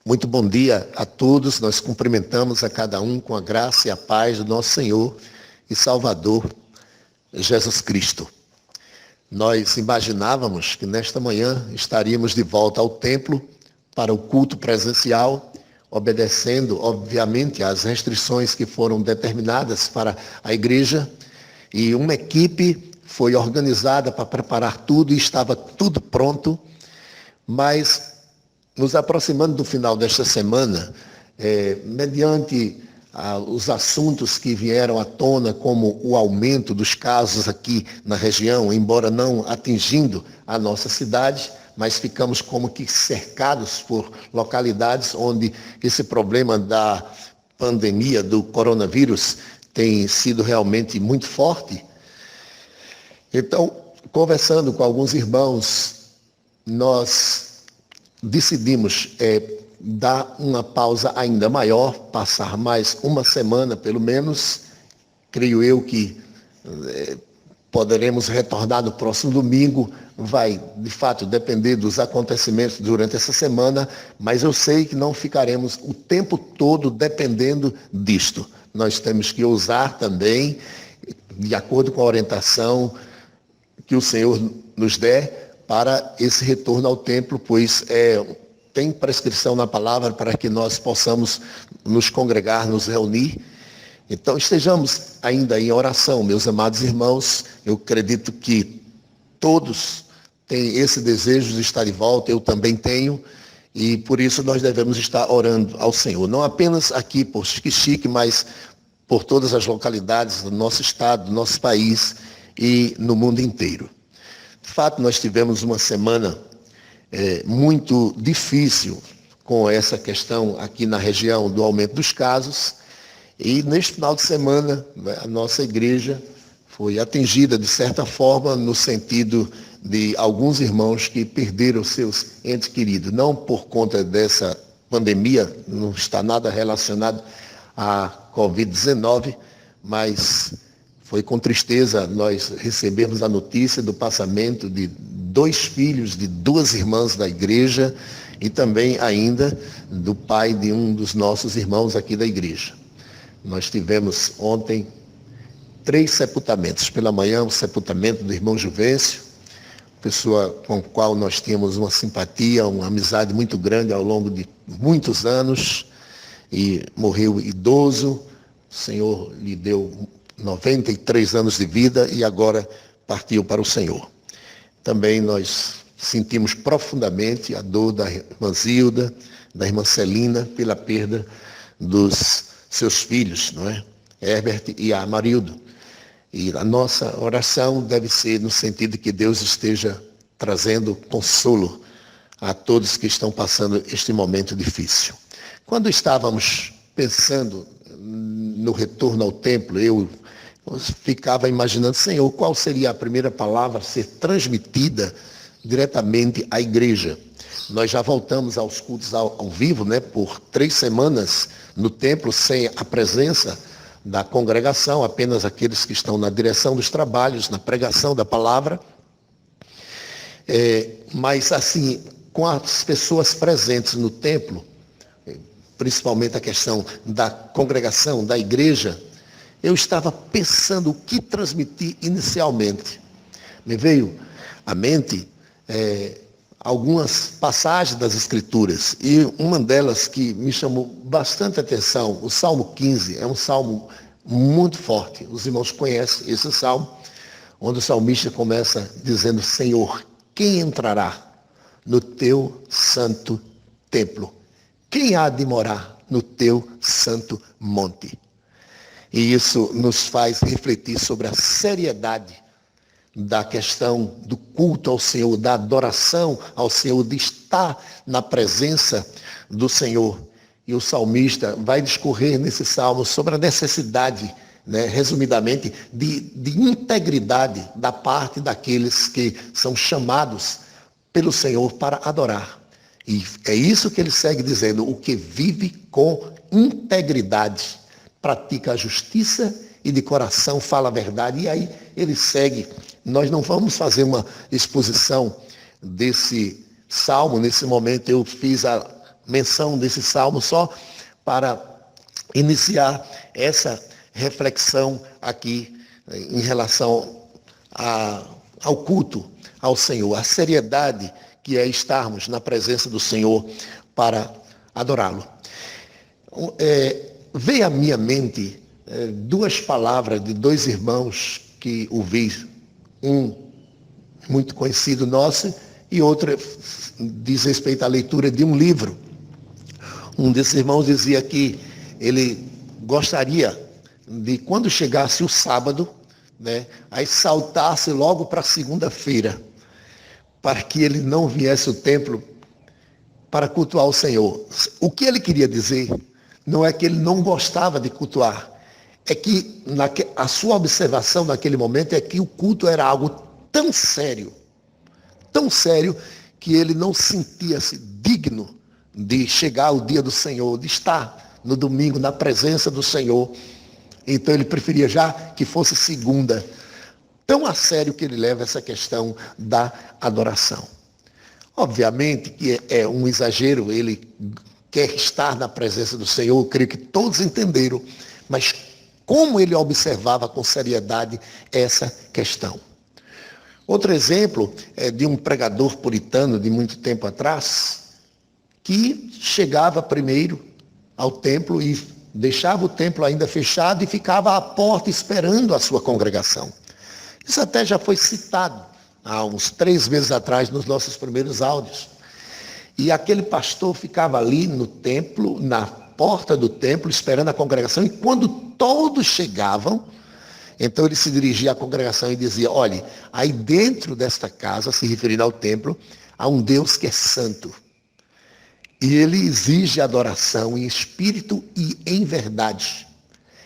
Muito bom dia a todos. Nós cumprimentamos a cada um com a graça e a paz do nosso Senhor e Salvador, Jesus Cristo. Nós imaginávamos que nesta manhã estaríamos de volta ao templo para o culto presencial, obedecendo, obviamente, às restrições que foram determinadas para a igreja, e uma equipe foi organizada para preparar tudo e estava tudo pronto, mas nos aproximando do final desta semana, mediante os assuntos que vieram à tona, como o aumento dos casos aqui na região, embora não atingindo a nossa cidade, mas ficamos como que cercados por localidades onde esse problema da pandemia do coronavírus tem sido realmente muito forte. Então, conversando com alguns irmãos, nós decidimos dar uma pausa ainda maior, passar mais uma semana pelo menos. Creio eu que poderemos retornar no próximo domingo. Vai, de fato, depender dos acontecimentos durante essa semana, mas eu sei que não ficaremos o tempo todo dependendo disto. Nós temos que ousar também, de acordo com a orientação que o Senhor nos der, para esse retorno ao templo, pois tem prescrição na palavra para que nós possamos nos congregar, nos reunir. Então estejamos ainda em oração, meus amados irmãos. Eu acredito que todos têm esse desejo de estar de volta, eu também tenho, e por isso nós devemos estar orando ao Senhor, não apenas aqui por Xique-Xique, mas por todas as localidades do nosso estado, do nosso país e no mundo inteiro. De fato, nós tivemos uma semana muito difícil com essa questão aqui na região do aumento dos casos, e neste final de semana a nossa igreja foi atingida de certa forma no sentido de alguns irmãos que perderam seus entes queridos, não por conta dessa pandemia, não está nada relacionado à Covid-19, mas foi com tristeza nós recebemos a notícia do passamento de 2 filhos de 2 irmãs da igreja e também ainda do pai de um dos nossos irmãos aqui da igreja. Nós tivemos ontem 3 sepultamentos. Pela manhã, o sepultamento do irmão Juvencio, pessoa com a qual nós tínhamos uma simpatia, uma amizade muito grande ao longo de muitos anos, e morreu idoso. O Senhor lhe deu 93 anos de vida e agora partiu para o Senhor. Também nós sentimos profundamente a dor da irmã Zilda, da irmã Celina, pela perda dos seus filhos, não é? Herbert e Amarildo. E a nossa oração deve ser no sentido de que Deus esteja trazendo consolo a todos que estão passando este momento difícil. Quando estávamos pensando no retorno ao templo, eu ficava imaginando, Senhor, qual seria a primeira palavra a ser transmitida diretamente à igreja. Nós já voltamos aos cultos ao vivo, né, por 3 semanas no templo, sem a presença da congregação, apenas aqueles que estão na direção dos trabalhos, na pregação da palavra. Mas assim, com as pessoas presentes no templo, principalmente a questão da congregação, da igreja, eu estava pensando o que transmitir inicialmente. Me veio à mente algumas passagens das Escrituras, e uma delas que me chamou bastante atenção, o Salmo 15, é um salmo muito forte. Os irmãos conhecem esse salmo, onde o salmista começa dizendo, Senhor, quem entrará no teu santo templo? Quem há de morar no teu santo monte? E isso nos faz refletir sobre a seriedade da questão do culto ao Senhor, da adoração ao Senhor, de estar na presença do Senhor. E o salmista vai discorrer nesse salmo sobre a necessidade, né, resumidamente, de integridade da parte daqueles que são chamados pelo Senhor para adorar. E é isso que ele segue dizendo, o que vive com integridade, pratica a justiça e de coração fala a verdade. E aí ele segue. Nós não vamos fazer uma exposição desse salmo. Nesse momento eu fiz menção desse salmo só para iniciar essa reflexão aqui em relação ao culto ao Senhor, a seriedade que é estarmos na presença do Senhor para adorá-lo. Veio à minha mente duas palavras de dois irmãos que ouvi, um muito conhecido nosso e outro diz respeito à leitura de um livro. Um desses irmãos dizia que ele gostaria de, quando chegasse o sábado, aí saltasse logo para segunda-feira, para que ele não viesse ao templo para cultuar o Senhor. O que ele queria dizer não é que ele não gostava de cultuar, é que a sua observação naquele momento é que o culto era algo tão sério, que ele não sentia-se digno de chegar ao dia do Senhor, de estar no domingo na presença do Senhor. Então ele preferia já que fosse segunda. Tão a sério que ele leva essa questão da adoração. Obviamente que é um exagero, ele quer estar na presença do Senhor, eu creio que todos entenderam, mas como ele observava com seriedade essa questão. Outro exemplo é de um pregador puritano de muito tempo atrás, que chegava primeiro ao templo e deixava o templo ainda fechado e ficava à porta esperando a sua congregação. Isso até já foi citado há uns 3 meses atrás nos nossos primeiros áudios. E aquele pastor ficava ali no templo, na porta do templo, esperando a congregação, e quando todos chegavam, então ele se dirigia à congregação e dizia: olhe, aí dentro desta casa, se referindo ao templo, há um Deus que é santo. E ele exige adoração em espírito e em verdade.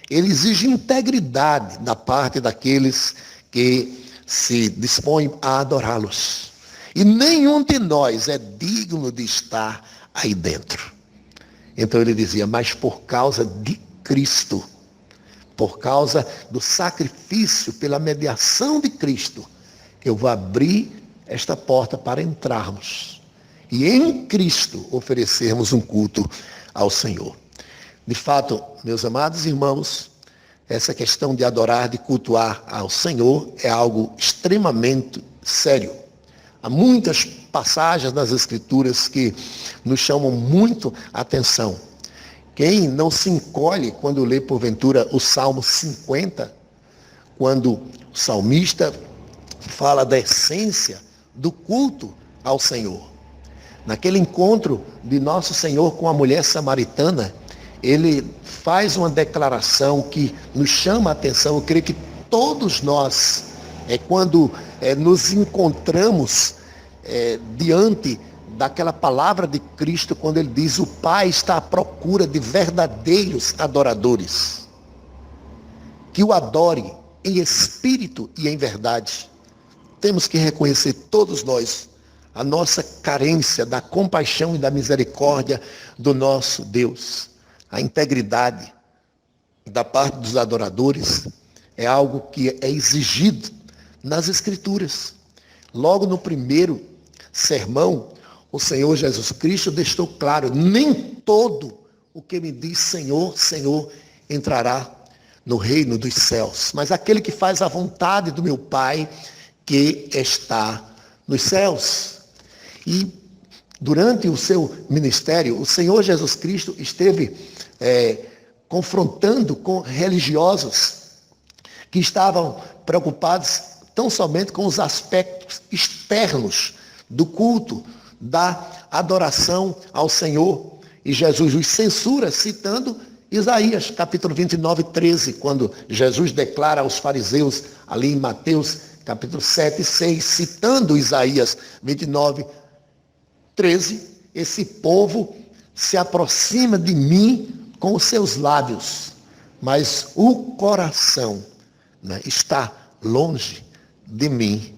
Ele exige integridade da parte daqueles que se dispõem a adorá-los. E nenhum de nós é digno de estar aí dentro. Então ele dizia: mas por causa de Cristo, por causa do sacrifício, pela mediação de Cristo, eu vou abrir esta porta para entrarmos e em Cristo oferecermos um culto ao Senhor. De fato, meus amados irmãos, essa questão de adorar, de cultuar ao Senhor é algo extremamente sério. Há muitas passagens nas Escrituras que nos chamam muito a atenção. Quem não se encolhe quando lê, porventura, o Salmo 50, quando o salmista fala da essência do culto ao Senhor. Naquele encontro de Nosso Senhor com a mulher samaritana, ele faz uma declaração que nos chama a atenção. Eu creio que todos nós, quando nos encontramos diante daquela palavra de Cristo, quando ele diz: o Pai está à procura de verdadeiros adoradores, que o adore em espírito e em verdade. Temos que reconhecer todos nós a nossa carência da compaixão e da misericórdia do nosso Deus. A integridade da parte dos adoradores é algo que é exigido nas Escrituras. Logo no primeiro sermão, o Senhor Jesus Cristo deixou claro: nem todo o que me diz Senhor, Senhor, entrará no reino dos céus, mas aquele que faz a vontade do meu Pai que está nos céus. E durante o seu ministério, o Senhor Jesus Cristo esteve confrontando com religiosos que estavam preocupados tão somente com os aspectos externos do culto, da adoração ao Senhor. E Jesus os censura, citando Isaías, capítulo 29, 13, quando Jesus declara aos fariseus, ali em Mateus, capítulo 7 e 6, citando Isaías 29, 13, esse povo se aproxima de mim com os seus lábios, mas o coração está longe de mim.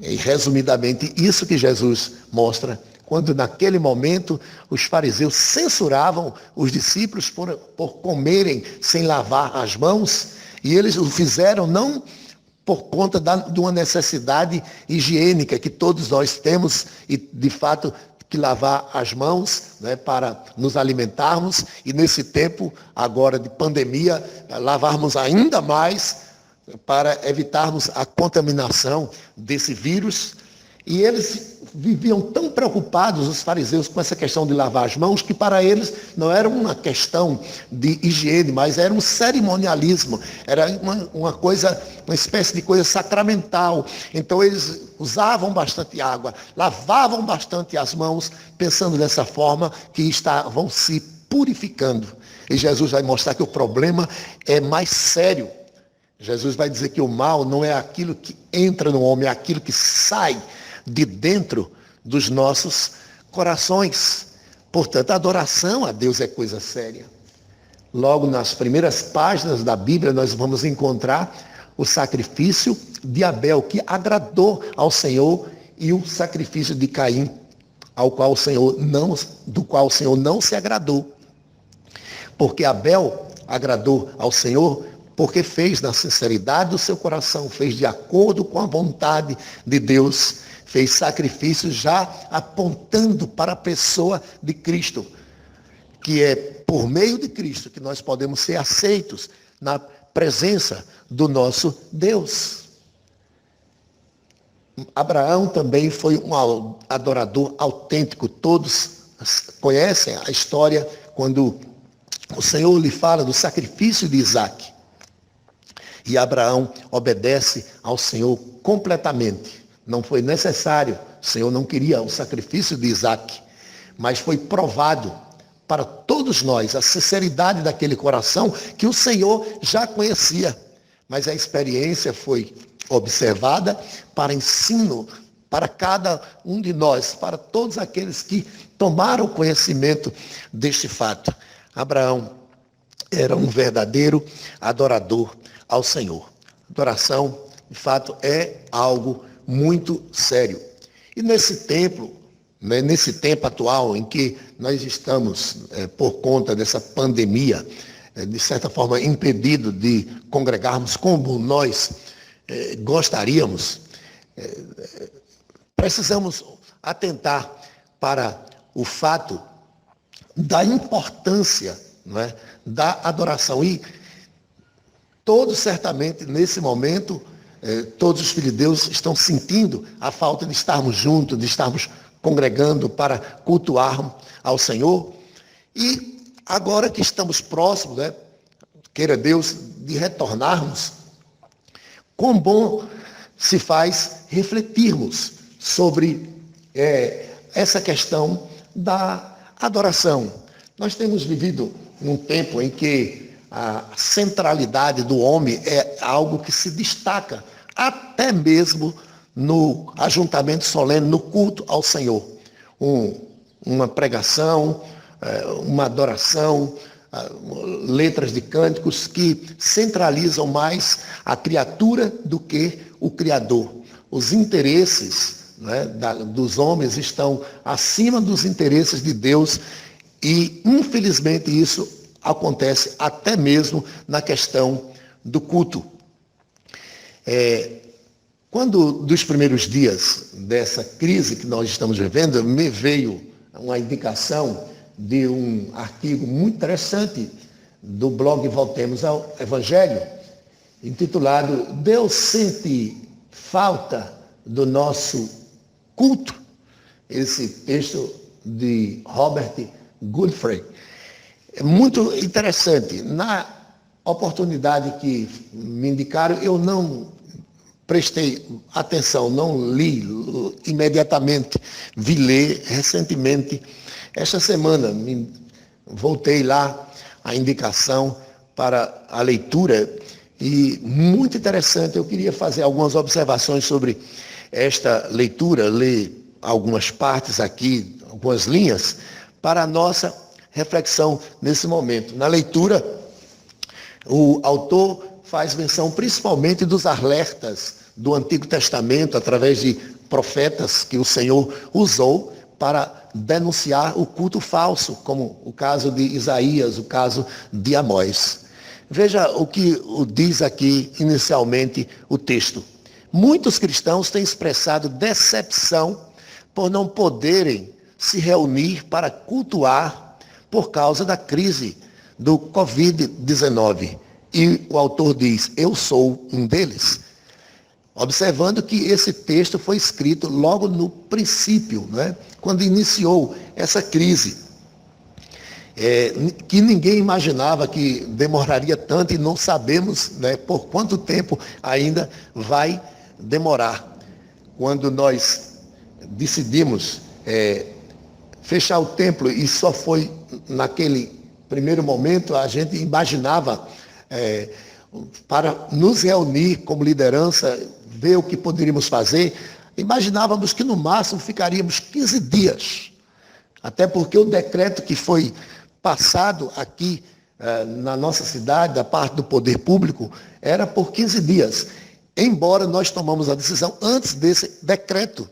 E, resumidamente, isso que Jesus mostra, quando naquele momento os fariseus censuravam os discípulos por comerem sem lavar as mãos, e eles o fizeram não por conta de uma necessidade higiênica que todos nós temos, e de fato que lavar as mãos, né, para nos alimentarmos, e nesse tempo agora de pandemia, lavarmos ainda mais para evitarmos a contaminação desse vírus. E eles viviam tão preocupados, os fariseus, com essa questão de lavar as mãos, que para eles não era uma questão de higiene, mas era um cerimonialismo, era uma coisa, uma espécie de coisa sacramental. Então eles usavam bastante água, lavavam bastante as mãos, pensando dessa forma que estavam se purificando. E Jesus vai mostrar que o problema é mais sério. Jesus vai dizer que o mal não é aquilo que entra no homem, é aquilo que sai de dentro dos nossos corações. Portanto, a adoração a Deus é coisa séria. Logo nas primeiras páginas da Bíblia, nós vamos encontrar o sacrifício de Abel, que agradou ao Senhor, e o sacrifício de Caim, do qual o Senhor não se agradou. Porque Abel agradou ao Senhor porque fez na sinceridade do seu coração, fez de acordo com a vontade de Deus, fez sacrifício já apontando para a pessoa de Cristo, que é por meio de Cristo que nós podemos ser aceitos na presença do nosso Deus. Abraão também foi um adorador autêntico. Todos conhecem a história quando o Senhor lhe fala do sacrifício de Isaque. E Abraão obedece ao Senhor completamente. Não foi necessário, o Senhor não queria o sacrifício de Isaque, mas foi provado para todos nós a sinceridade daquele coração que o Senhor já conhecia. Mas a experiência foi observada para ensino para cada um de nós, para todos aqueles que tomaram conhecimento deste fato. Abraão era um verdadeiro adorador ao Senhor. Adoração, de fato, é algo muito sério. E nesse tempo atual em que nós estamos, por conta dessa pandemia, de certa forma impedido de congregarmos como nós gostaríamos, precisamos atentar para o fato da importância, não é, da adoração. E todos, certamente, nesse momento, todos os filhos de Deus estão sentindo a falta de estarmos juntos, de estarmos congregando para cultuarmos ao Senhor. E agora que estamos próximos, né, queira Deus, de retornarmos, quão bom se faz refletirmos sobre essa questão da adoração. Nós temos vivido num tempo em que a centralidade do homem é algo que se destaca até mesmo no ajuntamento solene, no culto ao Senhor. Uma pregação, uma adoração, letras de cânticos que centralizam mais a criatura do que o Criador. Os interesses, né, dos homens estão acima dos interesses de Deus e, infelizmente, isso acontece até mesmo na questão do culto. Quando, dos primeiros dias dessa crise que nós estamos vivendo, me veio uma indicação de um artigo muito interessante do blog Voltemos ao Evangelho, intitulado Deus sente falta do nosso culto? Esse texto de Robert Godfrey. É muito interessante. Na oportunidade que me indicaram, eu não prestei atenção, não li imediatamente, vi ler recentemente. Esta semana voltei lá a indicação para a leitura e muito interessante. Eu queria fazer algumas observações sobre esta leitura, ler algumas partes aqui, algumas linhas, para a nossa reflexão nesse momento. Na leitura, o autor faz menção principalmente dos alertas do Antigo Testamento, através de profetas que o Senhor usou para denunciar o culto falso, como o caso de Isaías, o caso de Amós. Veja o que diz aqui inicialmente o texto. Muitos cristãos têm expressado decepção por não poderem se reunir para cultuar por causa da crise do Covid-19. E o autor diz, eu sou um deles. Observando que esse texto foi escrito logo no princípio, né? Quando iniciou essa crise. Que ninguém imaginava que demoraria tanto e não sabemos, né, por quanto tempo ainda vai demorar. Quando nós decidimos fechar o templo e só foi naquele primeiro momento, a gente imaginava para nos reunir como liderança, ver o que poderíamos fazer, imaginávamos que no máximo ficaríamos 15 dias. Até porque o decreto que foi passado aqui na nossa cidade, da parte do poder público, era por 15 dias. Embora nós tomamos a decisão antes desse decreto.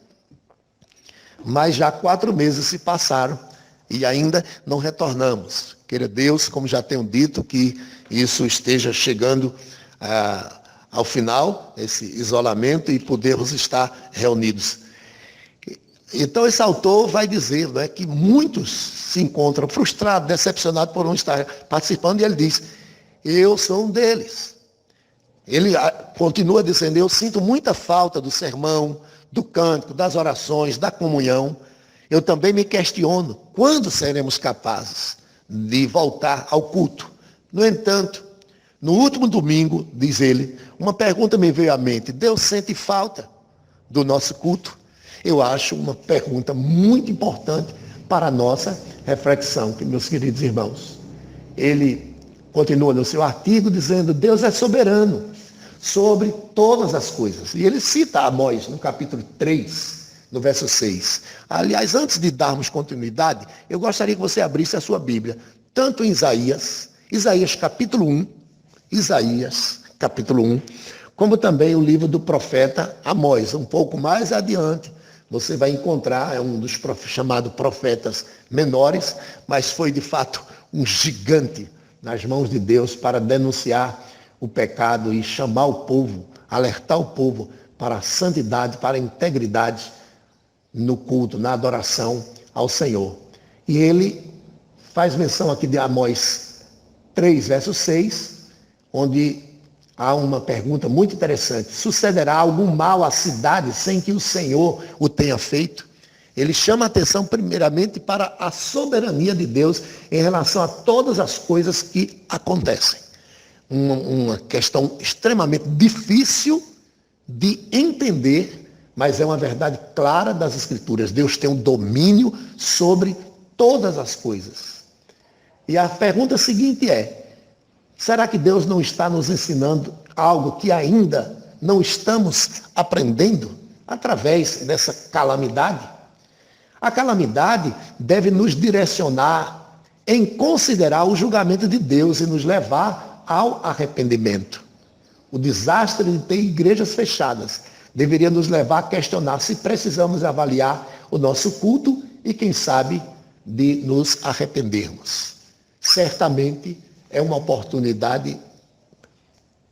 Mas já 4 meses se passaram e ainda não retornamos. Queira Deus, como já tenho dito, que isso esteja chegando ao final, esse isolamento, e podermos estar reunidos. Então esse autor vai dizer, né, que muitos se encontram frustrados, decepcionados por não estar participando, e ele diz, eu sou um deles. Ele continua dizendo, eu sinto muita falta do sermão, do cântico, das orações, da comunhão. Eu também me questiono, quando seremos capazes de voltar ao culto? No entanto, no último domingo, diz ele, uma pergunta me veio à mente, Deus sente falta do nosso culto? Eu acho uma pergunta muito importante para a nossa reflexão, meus queridos irmãos. Ele continua no seu artigo dizendo, Deus é soberano sobre todas as coisas. E ele cita Amós no capítulo 3, no verso 6. Aliás, antes de darmos continuidade, eu gostaria que você abrisse a sua Bíblia, tanto em Isaías capítulo 1, como também o livro do profeta Amós. Um pouco mais adiante, você vai encontrar, é um dos chamados profetas menores, mas foi de fato um gigante nas mãos de Deus para denunciar o pecado e chamar o povo, alertar o povo para a santidade, para a integridade no culto, na adoração ao Senhor. E ele faz menção aqui de Amós 3, verso 6, onde há uma pergunta muito interessante. Sucederá algum mal à cidade sem que o Senhor o tenha feito? Ele chama a atenção primeiramente para a soberania de Deus em relação a todas as coisas que acontecem. Uma questão extremamente difícil de entender, mas é uma verdade clara das Escrituras. Deus tem um domínio sobre todas as coisas. E a pergunta seguinte é, será que Deus não está nos ensinando algo que ainda não estamos aprendendo através dessa calamidade? A calamidade deve nos direcionar em considerar o julgamento de Deus e nos levar ao arrependimento. O desastre de ter igrejas fechadas deveria nos levar a questionar se precisamos avaliar o nosso culto e, quem sabe, de nos arrependermos. Certamente é uma oportunidade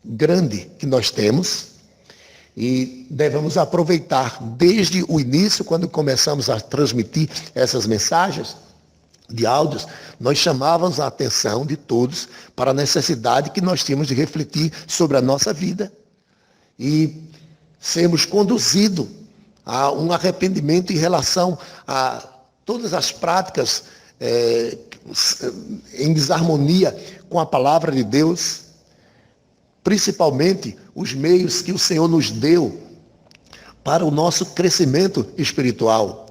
grande que nós temos e devemos aproveitar desde o início, quando começamos a transmitir essas mensagens de áudios, nós chamávamos a atenção de todos para a necessidade que nós tínhamos de refletir sobre a nossa vida e sermos conduzidos a um arrependimento em relação a todas as práticas em desarmonia com a palavra de Deus, principalmente os meios que o Senhor nos deu para o nosso crescimento espiritual.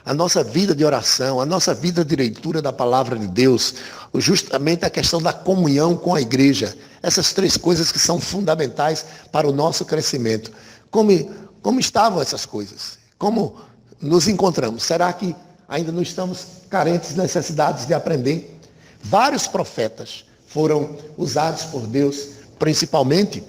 A nossa vida de oração, a nossa vida de leitura da palavra de Deus, justamente a questão da comunhão com a igreja. Essas 3 coisas que são fundamentais para o nosso crescimento. Como estavam essas coisas? Como nos encontramos? Será que ainda não estamos carentes de necessidades de aprender? Vários profetas foram usados por Deus, principalmente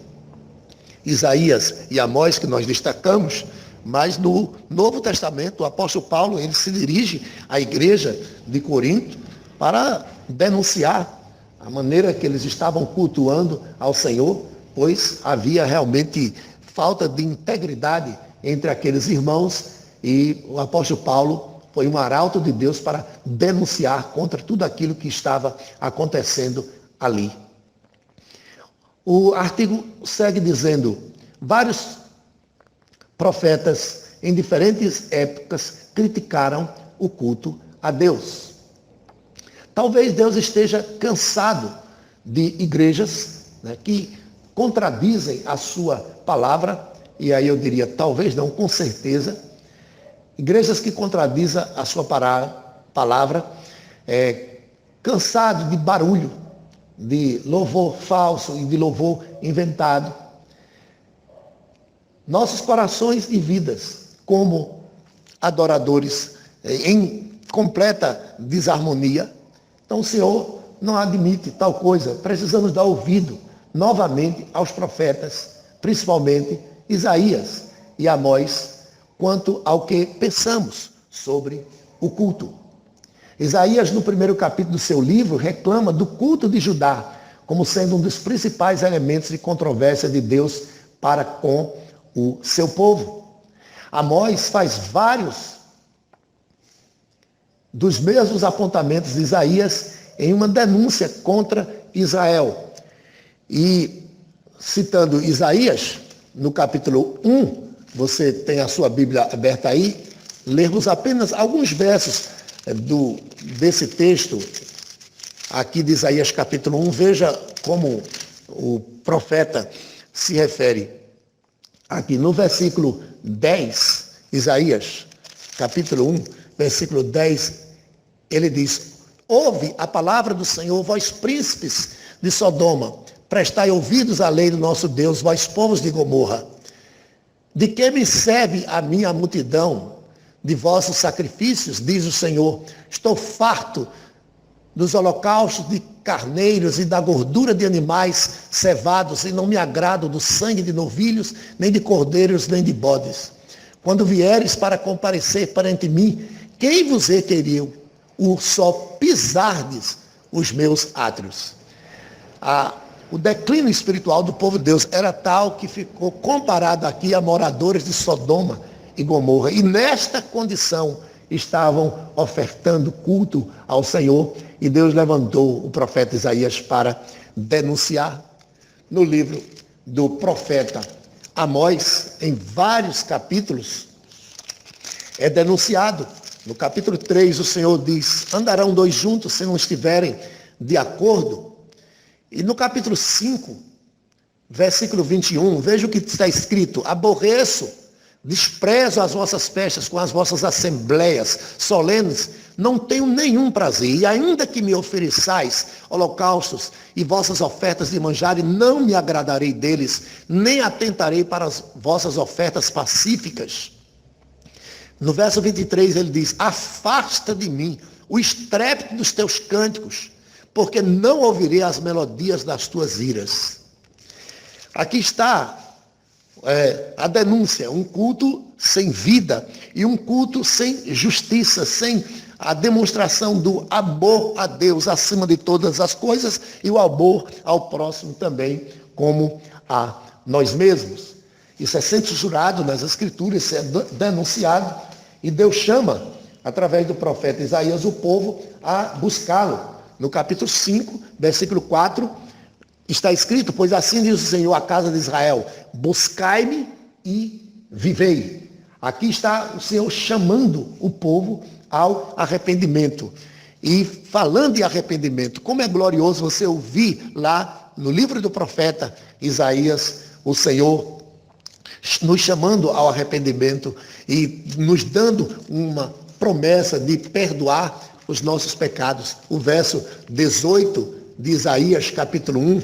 Isaías e Amós, que nós destacamos, mas no Novo Testamento, o apóstolo Paulo, ele se dirige à igreja de Corinto para denunciar a maneira que eles estavam cultuando ao Senhor, pois havia realmente falta de integridade entre aqueles irmãos, e o apóstolo Paulo foi um arauto de Deus para denunciar contra tudo aquilo que estava acontecendo ali. O artigo segue dizendo: vários profetas em diferentes épocas criticaram o culto a Deus. Talvez Deus esteja cansado de igrejas, né, que contradizem a sua palavra, e aí eu diria, talvez não, com certeza, igrejas que contradizem a sua palavra, cansado de barulho, de louvor falso e de louvor inventado. Nossos corações e vidas, como adoradores em completa desarmonia, então o Senhor não admite tal coisa. Precisamos dar ouvido novamente aos profetas, principalmente Isaías e Amós, quanto ao que pensamos sobre o culto. Isaías, no primeiro capítulo do seu livro, reclama do culto de Judá como sendo um dos principais elementos de controvérsia de Deus para com o seu povo. Amós faz vários dos mesmos apontamentos de Isaías em uma denúncia contra Israel. E, citando Isaías, no capítulo 1, você tem a sua Bíblia aberta aí, lermos apenas alguns versos desse texto aqui de Isaías capítulo 1. Veja como o profeta se refere aqui no versículo 10, Isaías capítulo 1, versículo 10, ele diz: ouve a palavra do Senhor, vós príncipes de Sodoma, prestai ouvidos à lei do nosso Deus, vós povos de Gomorra. De que me serve a minha multidão de vossos sacrifícios, diz o Senhor? Estou farto dos holocaustos de carneiros e da gordura de animais cevados, e não me agrado do sangue de novilhos, nem de cordeiros, nem de bodes. Quando vieres para comparecer perante mim, quem vos requeriu o só pisardes os meus átrios? O declínio espiritual do povo de Deus era tal que ficou comparado aqui a moradores de Sodoma e Gomorra. E nesta condição estavam ofertando culto ao Senhor, e Deus levantou o profeta Isaías para denunciar. No livro do profeta Amós, em vários capítulos, é denunciado. No capítulo 3, o Senhor diz: andarão dois juntos se não estiverem de acordo. E no capítulo 5, versículo 21, veja o que está escrito: aborreço, desprezo as vossas festas com as vossas assembleias solenes, não tenho nenhum prazer, e ainda que me ofereçais holocaustos e vossas ofertas de manjar, não me agradarei deles, nem atentarei para as vossas ofertas pacíficas. No verso 23 ele diz: afasta de mim o estrépito dos teus cânticos, porque não ouvirei as melodias das tuas iras. Aqui está a denúncia: um culto sem vida e um culto sem justiça, sem a demonstração do amor a Deus acima de todas as coisas e o amor ao próximo também como a nós mesmos. Isso é censurado nas Escrituras, isso é denunciado, e Deus chama, através do profeta Isaías, o povo a buscá-lo. No capítulo 5, versículo 4, está escrito: pois assim diz o Senhor à casa de Israel, buscai-me e vivei. Aqui está o Senhor chamando o povo ao arrependimento. E falando de arrependimento, como é glorioso você ouvir lá no livro do profeta Isaías, o Senhor nos chamando ao arrependimento e nos dando uma promessa de perdoar os nossos pecados. O verso 18 de Isaías, capítulo 1,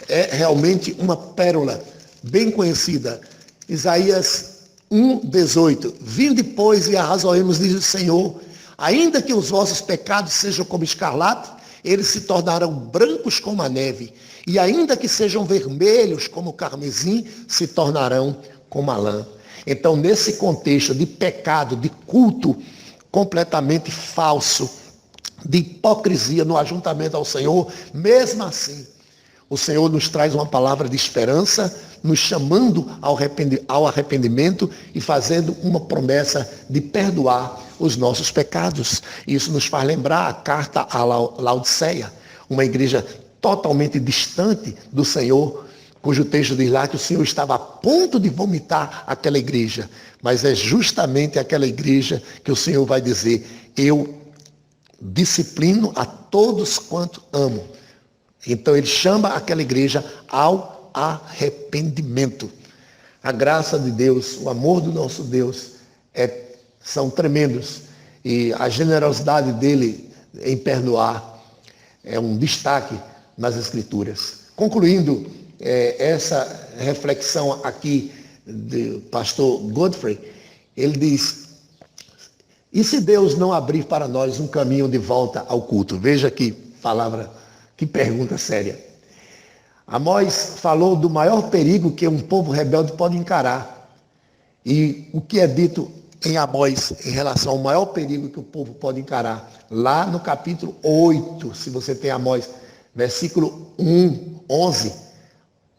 é realmente uma pérola bem conhecida. Isaías 1:18. Vinde, pois, e arrazoemos, diz o Senhor, ainda que os vossos pecados sejam como escarlate, eles se tornarão brancos como a neve, e ainda que sejam vermelhos como o carmesim, se tornarão como a lã. Então, nesse contexto de pecado, de culto completamente falso, de hipocrisia no ajuntamento ao Senhor, mesmo assim, o Senhor nos traz uma palavra de esperança, nos chamando ao arrependimento e fazendo uma promessa de perdoar os nossos pecados. Isso nos faz lembrar a carta a Laodiceia, uma igreja totalmente distante do Senhor, cujo texto diz lá que o Senhor estava a ponto de vomitar aquela igreja. Mas é justamente aquela igreja que o Senhor vai dizer: eu disciplino a todos quanto amo. Então ele chama aquela igreja ao arrependimento. A graça de Deus, o amor do nosso Deus são tremendos. E a generosidade dele em perdoar é um destaque nas Escrituras. Concluindo essa reflexão aqui do pastor Godfrey, ele diz: e se Deus não abrir para nós um caminho de volta ao culto? Veja que palavra, que pergunta séria. Amós falou do maior perigo que um povo rebelde pode encarar. E o que é dito em Amós em relação ao maior perigo que o povo pode encarar? Lá no capítulo 8, se você tem Amós, versículo 11,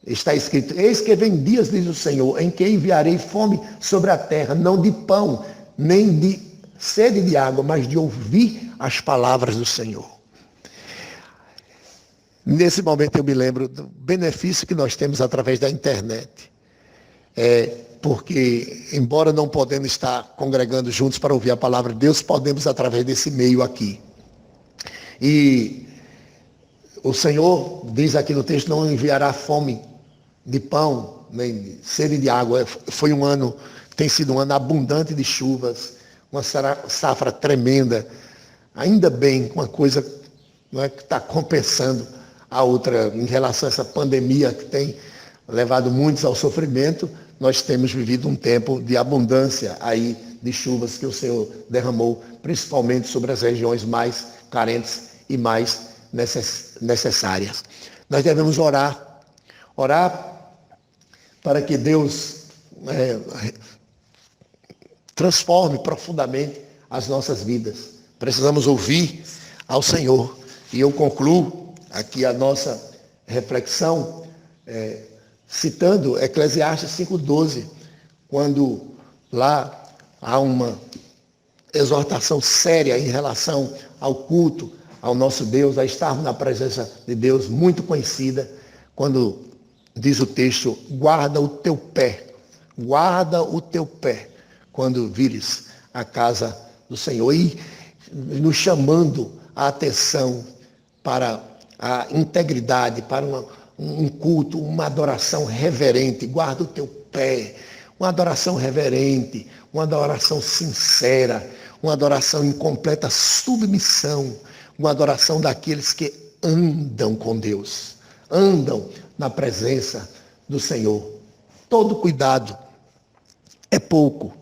está escrito: eis que vem dias, diz o Senhor, em que enviarei fome sobre a terra, não de pão, nem de sede de água, mas de ouvir as palavras do Senhor. Nesse momento eu me lembro do benefício que nós temos através da internet. Porque, embora não podendo estar congregando juntos para ouvir a palavra de Deus, podemos através desse meio aqui. E o Senhor diz aqui no texto: não enviará fome de pão, nem de sede de água. Foi um ano, tem sido um ano abundante de chuvas, uma safra tremenda. Ainda bem, uma coisa que está compensando a outra, em relação a essa pandemia que tem levado muitos ao sofrimento. Nós temos vivido um tempo de abundância aí de chuvas que o Senhor derramou, principalmente sobre as regiões mais carentes e mais necessárias. Nós devemos orar para que Deus transforme profundamente as nossas vidas. Precisamos ouvir ao Senhor. E eu concluo aqui a nossa reflexão citando Eclesiastes 5:12, quando lá há uma exortação séria em relação ao culto ao nosso Deus, a estarmos na presença de Deus, muito conhecida, quando diz o texto: guarda o teu pé quando vires a casa do Senhor. E nos chamando a atenção para a integridade, para um culto, uma adoração reverente. Guarda o teu pé, uma adoração reverente, uma adoração sincera, uma adoração em completa submissão, uma adoração daqueles que andam com Deus, andam na presença do Senhor. Todo cuidado é pouco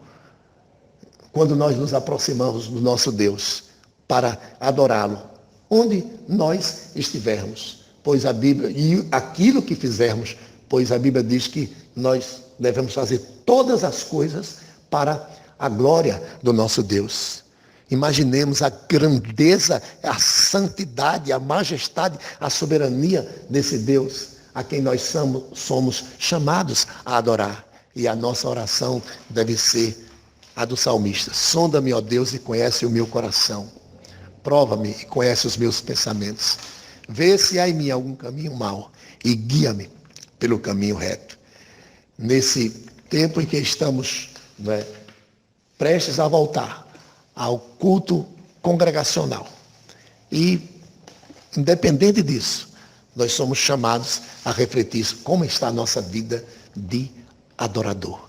quando nós nos aproximamos do nosso Deus para adorá-lo, onde nós estivermos, pois a Bíblia, e aquilo que fizermos, pois a Bíblia diz que nós devemos fazer todas as coisas para a glória do nosso Deus. Imaginemos a grandeza, a santidade, a majestade, a soberania desse Deus a quem nós somos chamados a adorar. E a nossa oração deve ser a do salmista: sonda-me, ó Deus, e conhece o meu coração. Prova-me e conhece os meus pensamentos. Vê se há em mim algum caminho mau e guia-me pelo caminho reto. Nesse tempo em que estamos prestes a voltar ao culto congregacional. E, independente disso, nós somos chamados a refletir como está a nossa vida de adorador.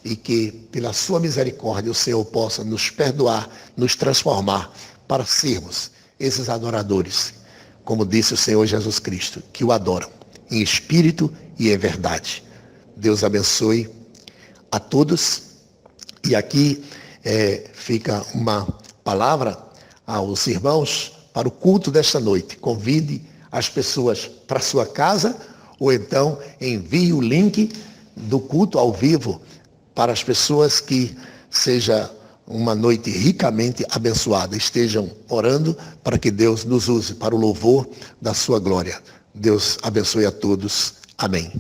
E que, pela sua misericórdia, o Senhor possa nos perdoar, nos transformar para sermos esses adoradores, como disse o Senhor Jesus Cristo, que o adoram em espírito e em verdade. Deus abençoe a todos. E aqui fica uma palavra aos irmãos para o culto desta noite. Convide as pessoas para a sua casa, ou então envie o link do culto ao vivo para as pessoas, que seja uma noite ricamente abençoada. Estejam orando para que Deus nos use para o louvor da sua glória. Deus abençoe a todos. Amém.